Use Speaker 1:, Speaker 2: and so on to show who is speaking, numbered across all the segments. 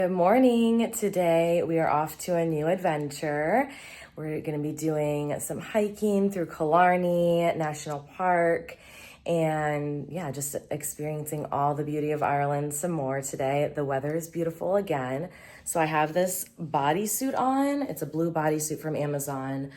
Speaker 1: Good morning. Today we are off to a new adventure. We're going to be doing some hiking through Killarney National Park and just experiencing all the beauty of Ireland some more today. The weather is beautiful again. So I have this bodysuit on. It's a blue bodysuit from Amazon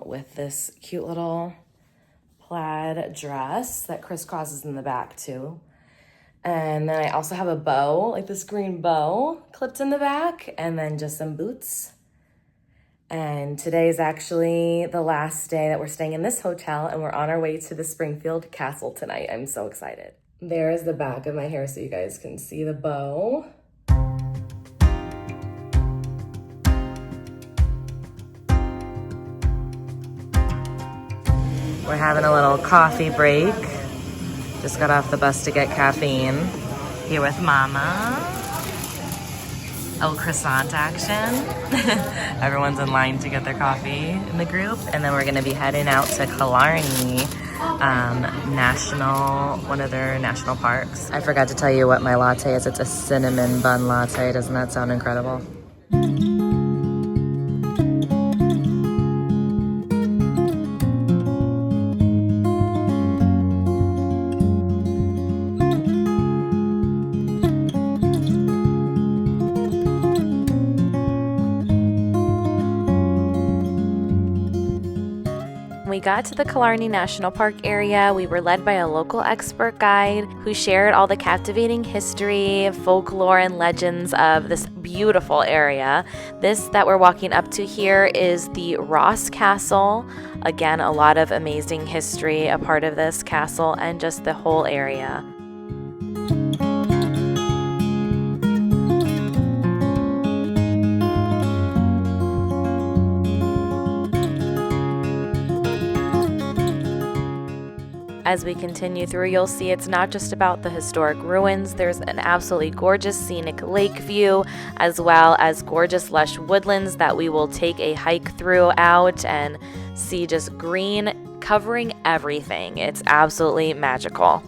Speaker 1: with this cute little plaid dress that crisscrosses in the back too. And then I also have a bow, like this green bow clipped in the back, and then just some boots. And today is actually the last day that we're staying in this hotel, and we're on our way to the Springfield Castle tonight. I'm so excited. There is the back of my hair so you guys can see the bow. We're having a little coffee break. Just got off the bus to get caffeine. Here with Mama. Oh, croissant action. Everyone's in line to get their coffee in the group. And then we're gonna be heading out to Killarney one of their national parks. I forgot to tell you what my latte is. It's a cinnamon bun latte. Doesn't that sound incredible? We got to the Killarney National Park area. We were led by a local expert guide who shared all the captivating history, folklore, and legends of this beautiful area. This that we're walking up to here is the Ross Castle. Again, a lot of amazing history a part of this castle and just the whole area. As we continue through, you'll see it's not just about the historic ruins. There's an absolutely gorgeous scenic lake view, as well as gorgeous lush woodlands that we will take a hike throughout and see just green covering everything. It's absolutely magical.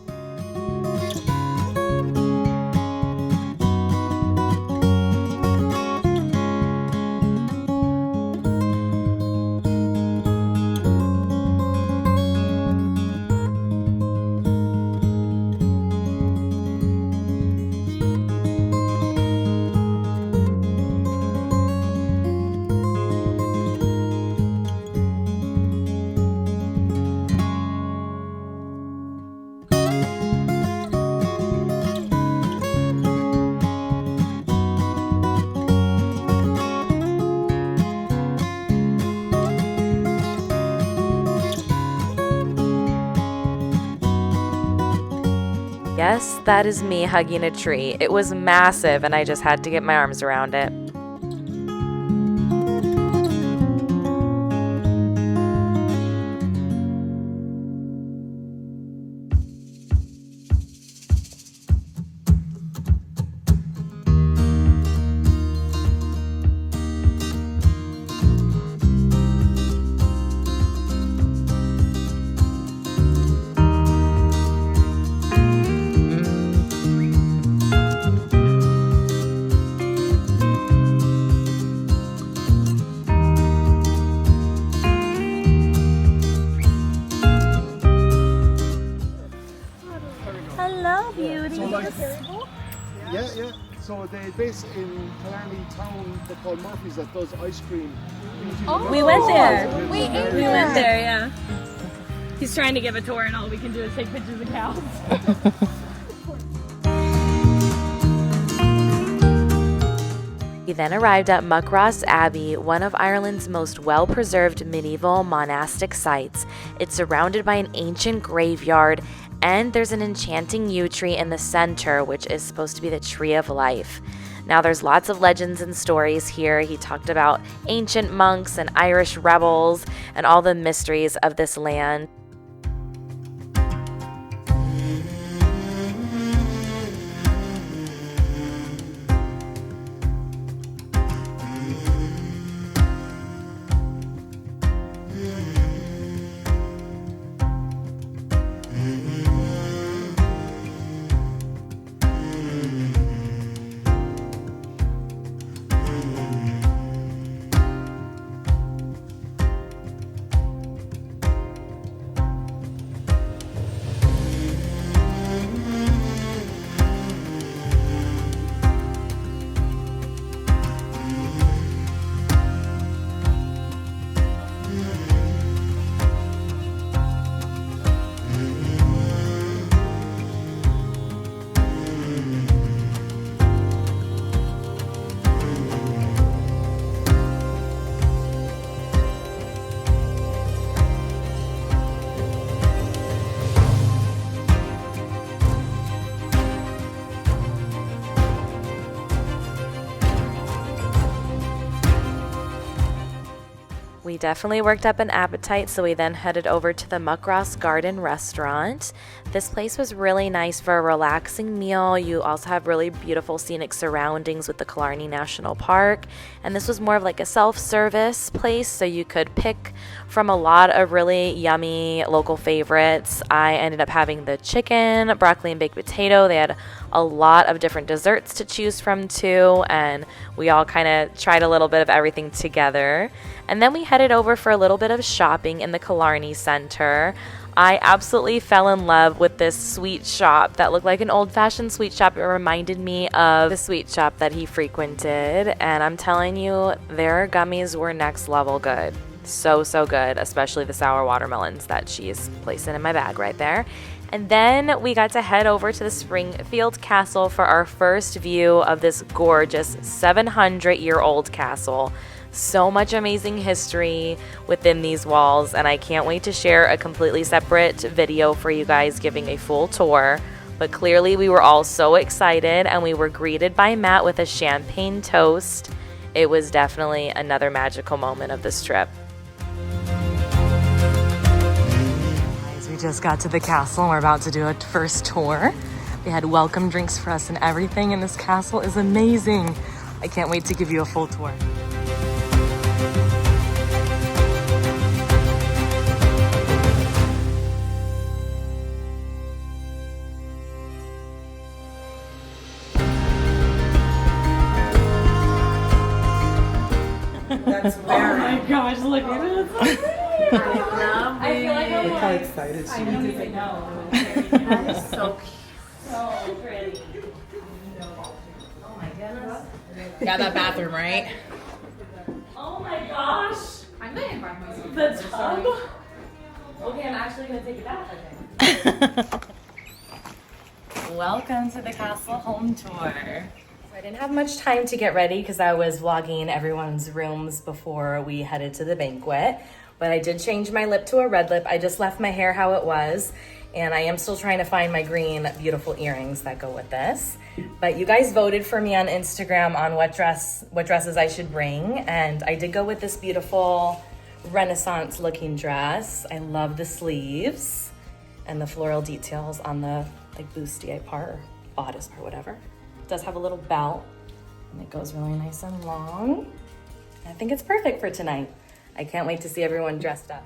Speaker 1: Yes, that is me hugging a tree. It was massive and I just had to get my arms around it.
Speaker 2: Yeah. So they base in Killarney town they call Murphy's that does ice cream.
Speaker 3: Oh, we went there. We went there, yeah. He's trying to give a tour and all we can do is take pictures of cows.
Speaker 1: We then arrived at Muckross Abbey, one of Ireland's most well-preserved medieval monastic sites. It's surrounded by an ancient graveyard, and there's an enchanting yew tree in the center, which is supposed to be the tree of life. Now, there's lots of legends and stories here. He talked about ancient monks and Irish rebels and all the mysteries of this land. We definitely worked up an appetite, so we then headed over to the Muckross Garden restaurant. This place was really nice for a relaxing meal. You also have really beautiful scenic surroundings with the Killarney National Park, and this was more of like a self-service place, so you could pick from a lot of really yummy local favorites. I ended up having the chicken, broccoli, and baked potato. They had a lot of different desserts to choose from too, and we all kind of tried a little bit of everything together. And then we headed over for a little bit of shopping in the Killarney Center. I absolutely fell in love with this sweet shop that looked like an old-fashioned sweet shop. It reminded me of the sweet shop that he frequented, and I'm telling you, their gummies were next level good. So good, especially the sour watermelons that she's placing in my bag right there. And then we got to head over to the Springfield Castle for our first view of this gorgeous 700-year-old castle. So much amazing history within these walls, and I can't wait to share a completely separate video for you guys giving a full tour. But clearly we were all so excited, and we were greeted by Matt with a champagne toast. It was definitely another magical moment of this trip. We just got to the castle and we're about to do a first tour. They had welcome drinks for us and everything, and this castle is amazing. I can't wait to give you a full tour.
Speaker 4: That's very.
Speaker 3: Oh my gosh, look at it. I feel like I'm
Speaker 4: Look how excited she is.
Speaker 3: I know. That is so cute. So pretty. Oh my goodness.
Speaker 4: Yeah, that bathroom, right?
Speaker 3: Oh my gosh.
Speaker 4: I'm gonna invite myself.
Speaker 3: The tub. Okay, I'm actually gonna take a bath, I think. Welcome to the castle home tour.
Speaker 1: I didn't have much time to get ready because I was vlogging everyone's rooms before we headed to the banquet, but I did change my lip to a red lip. I just left my hair how it was, and I am still trying to find my green beautiful earrings that go with this. But you guys voted for me on Instagram on what dresses I should bring, and I did go with this beautiful Renaissance looking dress. I love the sleeves and the floral details on the like bustier part or bodice or whatever. It does have a little belt, and it goes really nice and long. I think it's perfect for tonight. I can't wait to see everyone dressed up.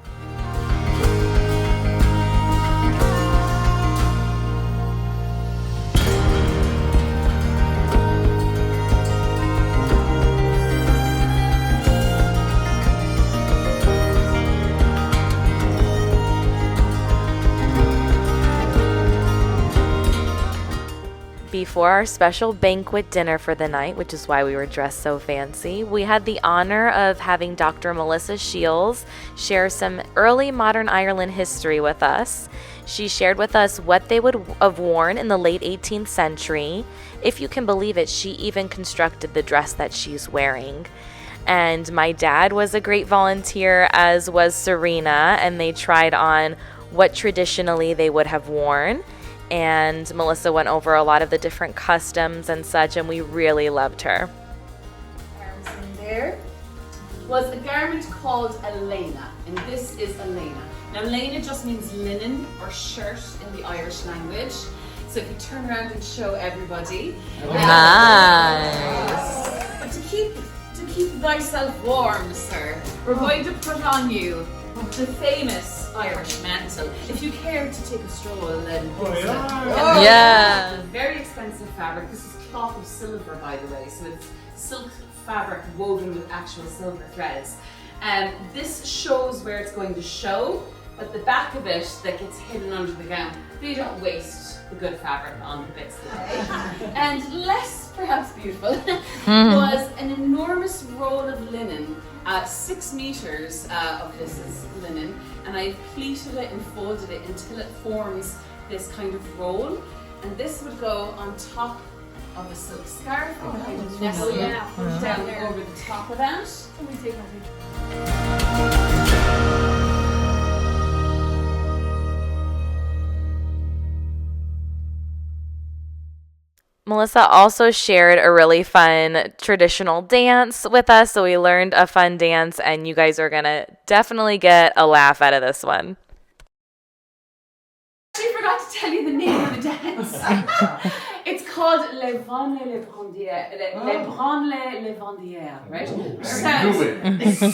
Speaker 1: Before our special banquet dinner for the night, which is why we were dressed so fancy, we had the honor of having Dr. Melissa Shields share some early modern Ireland history with us. She shared with us what they would have worn in the late 18th century. If you can believe it, she even constructed the dress that she's wearing. And my dad was a great volunteer, as was Serena, and they tried on what traditionally they would have worn. And Melissa went over a lot of the different customs and such, and we really loved her.
Speaker 5: In there was a garment called a lena, and this is a lena. Now lena just means linen or shirt in the Irish language. So if you turn around and show everybody.
Speaker 1: Nice.
Speaker 5: But to keep thyself warm, sir, we're going to put on you the famous Irish mantle. If you care to take a stroll, then
Speaker 1: Yeah.
Speaker 5: It's a very expensive fabric. This is cloth of silver, by the way, so it's silk fabric woven with actual silver threads. This shows where it's going to show, but the back of it that gets hidden under the gown, they don't waste the good fabric on the bits that they And less perhaps beautiful was an enormous roll of linen. 6 meters of this is linen, and I pleated it and folded it until it forms this kind of roll, and this would go on top of a silk scarf and kind of nestle down over the top of that. Can we take my picture?
Speaker 1: Melissa also shared a really fun traditional dance with us, so we learned a fun dance, and you guys are going to definitely get a laugh out of this one.
Speaker 5: I forgot to tell you the name of the dance. It's called Les Branles les Brandières. Les Branles les Brandières, right? Which sounds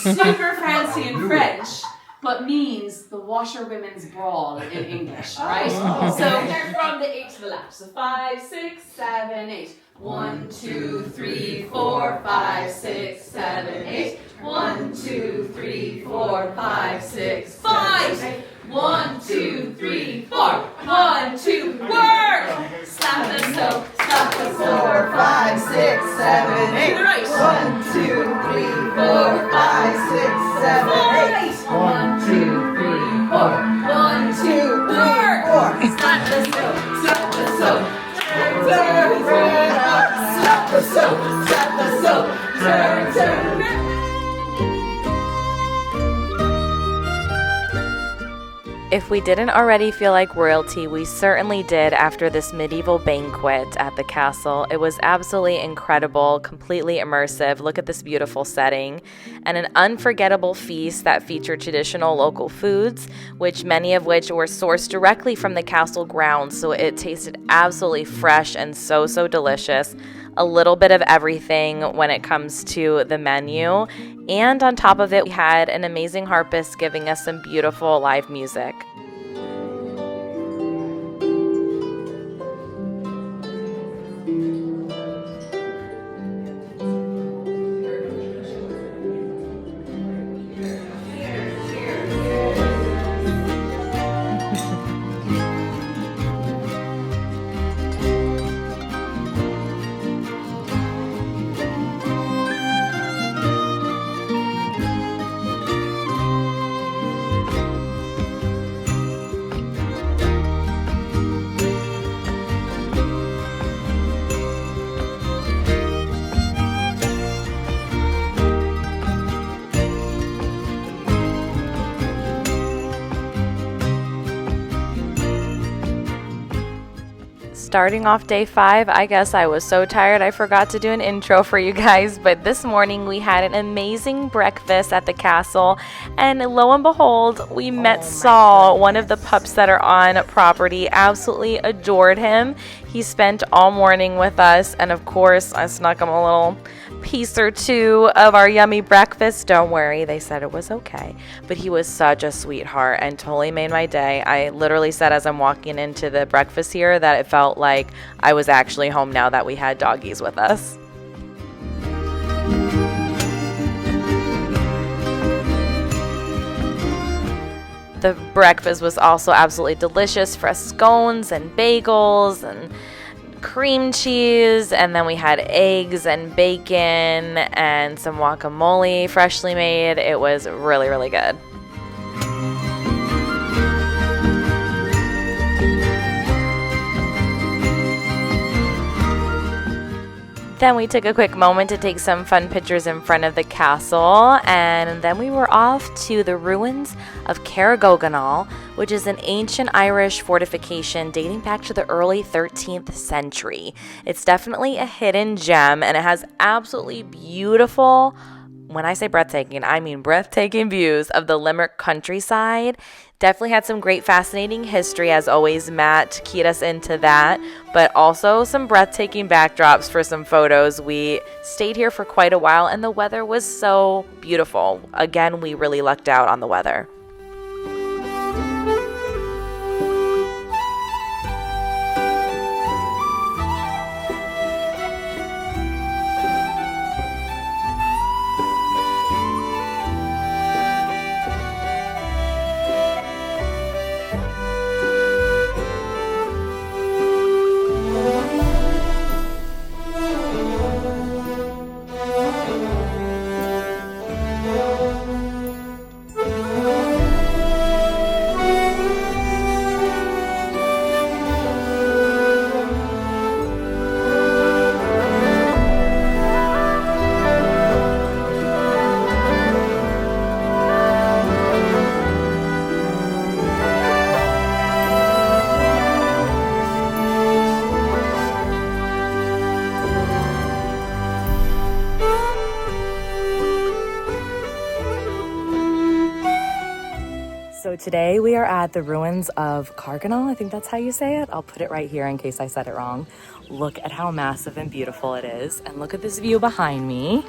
Speaker 5: super fancy in French, but means the washerwomen's brawl in English, right? So they're from the 8 to the left. So 5, 6, 7, 8. 1, 2, 3, 4, 5, 6, 7, 8. 1, 2, 3, 4, 5, 6, 5. 1, 2, 3, 4. 1, 2, work! Slap the soap, slap the 4, 5, 6, 7, 8. Right. 1, 2, 3, 4, 5, 6, 7, 8. 1, 2, 3, 4. 1, 2, work! Slap the soap, slap the soap. Turn, turn, turn up. Slap the soap, slap the soap. Turn, turn.
Speaker 1: If we didn't already feel like royalty, we certainly did after this medieval banquet at the castle. It was absolutely incredible, completely immersive. Look at this beautiful setting. And an unforgettable feast that featured traditional local foods, which many of which were sourced directly from the castle grounds, so it tasted absolutely fresh and so delicious. A little bit of everything when it comes to the menu. And on top of it, we had an amazing harpist giving us some beautiful live music. Starting off day 5, I guess I was so tired I forgot to do an intro for you guys, but this morning we had an amazing breakfast at the castle, and lo and behold, we met Saul, one of the pups that are on property. Absolutely adored him. He spent all morning with us, and of course, I snuck him a little piece or two of our yummy breakfast. Don't worry, they said it was okay. But he was such a sweetheart and totally made my day. I literally said as I'm walking into the breakfast here that it felt like I was actually home now that we had doggies with us. The breakfast was also absolutely delicious. Fresh scones and bagels and cream cheese, and then we had eggs and bacon and some guacamole freshly made. It was really good. Then we took a quick moment to take some fun pictures in front of the castle, and then we were off to the ruins of Carrigoganall, which is an ancient Irish fortification dating back to the early 13th century. It's definitely a hidden gem, and it has absolutely beautiful, when I say breathtaking, I mean breathtaking views of the Limerick countryside. Definitely had some great fascinating history, as always. Matt keyed us into that, but also some breathtaking backdrops for some photos. We stayed here for quite a while, and the weather was so beautiful. Again, we really lucked out on the weather. So today we are at the ruins of Carganal. I think that's how you say it. I'll put it right here in case I said it wrong. Look at how massive and beautiful it is. And look at this view behind me.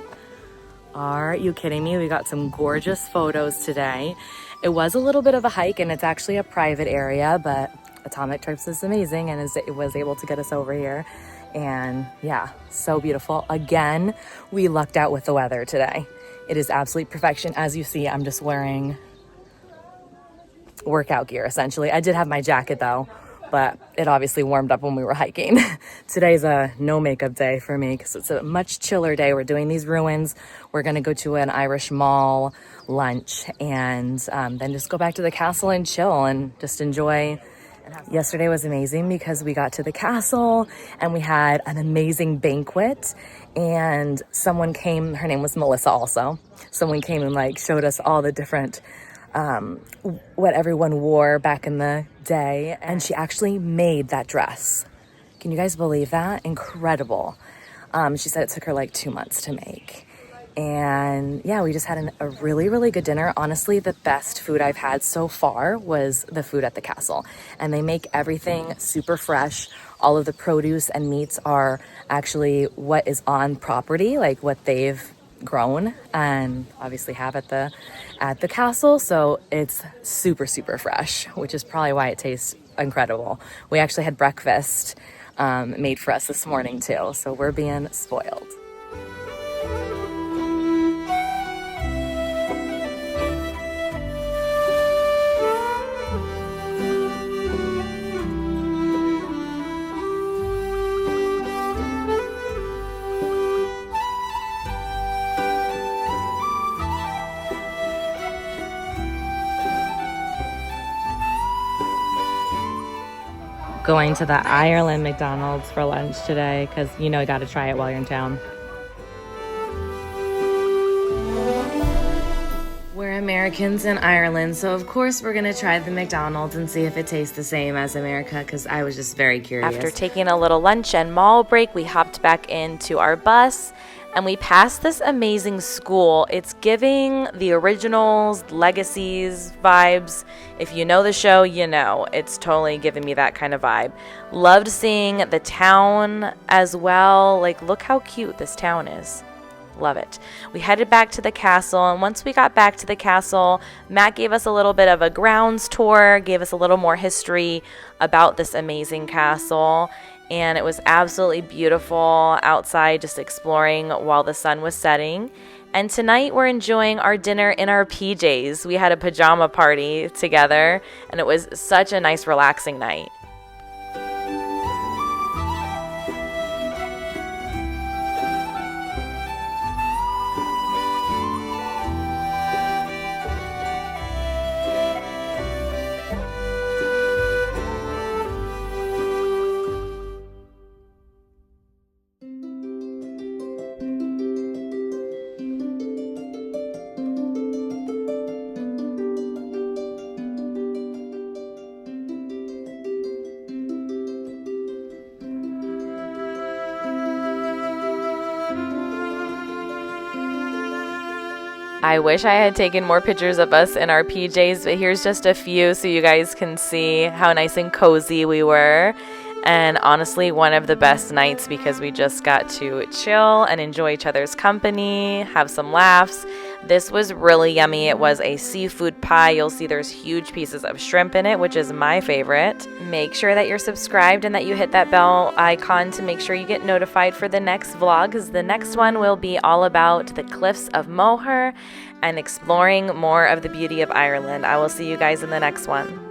Speaker 1: Are you kidding me? We got some gorgeous photos today. It was a little bit of a hike and it's actually a private area, but Atomic Trips is amazing and it was able to get us over here. And yeah, so beautiful. Again, we lucked out with the weather today. It is absolute perfection. As you see, I'm just wearing workout gear essentially. I did have my jacket though, but it obviously warmed up when we were hiking. Today's a no makeup day for me because it's a much chiller day. We're doing these ruins. We're gonna go to an Irish mall lunch and then just go back to the castle and chill and just enjoy. Yesterday was amazing because we got to the castle and we had an amazing banquet and someone came, her name was Melissa also. Someone came and like showed us all the different what everyone wore back in the day, and she actually made that dress. Can you guys believe that? Incredible. She said it took her like 2 months to make. And yeah, we just had a really, really good dinner. Honestly, the best food I've had so far was the food at the castle. And they make everything super fresh. All of the produce and meats are actually what is on property, like what they've grown and obviously have at the castle. So it's super, super fresh, which is probably why it tastes incredible. We actually had breakfast made for us this morning too. So we're being spoiled. Going to the Ireland McDonald's for lunch today because you know you got to try it while you're in town. We're Americans in Ireland, so of course we're gonna try the McDonald's and see if it tastes the same as America because I was just very curious.
Speaker 3: After taking a little lunch and mall break, we hopped back into our bus and we passed this amazing school. It's giving the originals, legacies vibes. If you know the show, you know. It's totally giving me that kind of vibe. Loved seeing the town as well. Like, look how cute this town is. Love it. We headed back to the castle, and once we got back to the castle, Matt gave us a little bit of a grounds tour, gave us a little more history about this amazing castle. And it was absolutely beautiful outside, just exploring while the sun was setting. And tonight we're enjoying our dinner in our PJs. We had a pajama party together, and it was such a nice, relaxing night. I wish I had taken more pictures of us in our PJs, but here's just a few so you guys can see how nice and cozy we were. And honestly, one of the best nights because we just got to chill and enjoy each other's company, have some laughs. This was really yummy. It was a seafood pie. You'll see there's huge pieces of shrimp in it, which is my favorite. Make sure that you're subscribed and that you hit that bell icon to make sure you get notified for the next vlog, because the next one will be all about the cliffs of Moher and exploring more of the beauty of Ireland. I will see you guys in the next one.